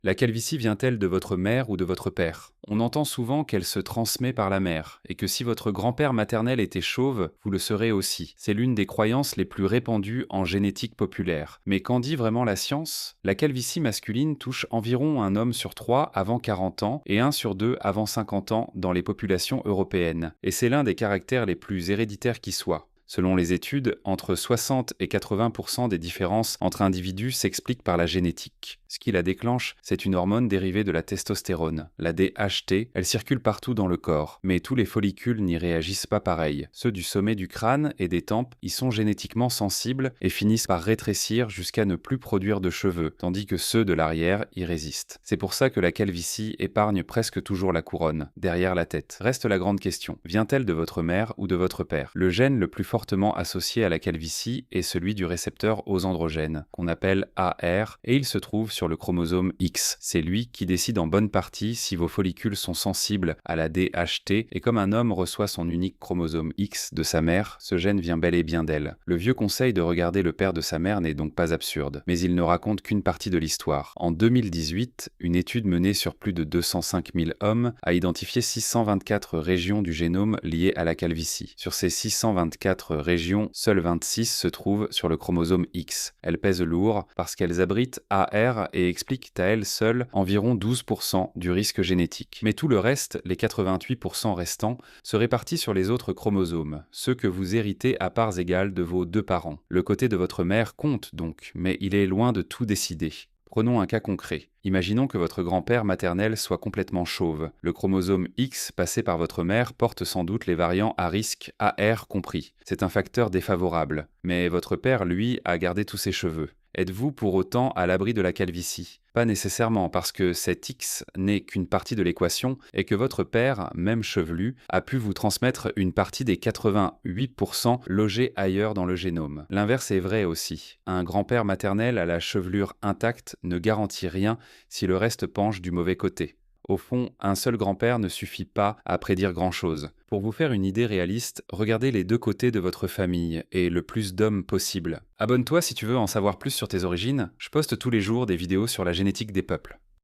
La calvitie vient-elle de votre mère ou de votre père? On entend souvent qu'elle se transmet par la mère, et que si votre grand-père maternel était chauve, vous le serez aussi. C'est l'une des croyances les plus répandues en génétique populaire. Mais qu'en dit vraiment la science? La calvitie masculine touche environ un homme sur 3 avant 40 ans et un sur 2 avant 50 ans dans les populations européennes. Et c'est l'un des caractères les plus héréditaires qui soient. Selon les études, entre 60 et 80% des différences entre individus s'expliquent par la génétique. Ce qui la déclenche, c'est une hormone dérivée de la testostérone, la DHT. Elle circule partout dans le corps, mais tous les follicules n'y réagissent pas pareil. Ceux du sommet du crâne et des tempes y sont génétiquement sensibles et finissent par rétrécir jusqu'à ne plus produire de cheveux, tandis que ceux de l'arrière y résistent. C'est pour ça que la calvitie épargne presque toujours la couronne, derrière la tête. Reste la grande question, vient-elle de votre mère ou de votre père? Le gène le plus fortement associé à la calvitie est celui du récepteur aux androgènes, qu'on appelle AR, et il se trouve sur le chromosome X. C'est lui qui décide en bonne partie si vos follicules sont sensibles à la DHT, et comme un homme reçoit son unique chromosome X de sa mère, ce gène vient bel et bien d'elle. Le vieux conseil de regarder le père de sa mère n'est donc pas absurde, mais il ne raconte qu'une partie de l'histoire. En 2018, une étude menée sur plus de 205 000 hommes a identifié 624 régions du génome liées à la calvitie. Sur ces 624 régions, seules 26 se trouvent sur le chromosome X. Elles pèsent lourd parce qu'elles abritent AR et expliquent à elles seules environ 12% du risque génétique. Mais tout le reste, les 88% restants, se répartit sur les autres chromosomes, ceux que vous héritez à parts égales de vos deux parents. Le côté de votre mère compte donc, mais il est loin de tout décider. Prenons un cas concret. Imaginons que votre grand-père maternel soit complètement chauve. Le chromosome X passé par votre mère porte sans doute les variants à risque AR compris. C'est un facteur défavorable. Mais votre père, lui, a gardé tous ses cheveux. Êtes-vous pour autant à l'abri de la calvitie? Pas nécessairement, parce que cet X n'est qu'une partie de l'équation et que votre père, même chevelu, a pu vous transmettre une partie des 88% logés ailleurs dans le génome. L'inverse est vrai aussi. Un grand-père maternel à la chevelure intacte ne garantit rien si le reste penche du mauvais côté. Au fond, un seul grand-père ne suffit pas à prédire grand-chose. Pour vous faire une idée réaliste, regardez les deux côtés de votre famille et le plus d'hommes possible. Abonne-toi si tu veux en savoir plus sur tes origines, je poste tous les jours des vidéos sur la génétique des peuples.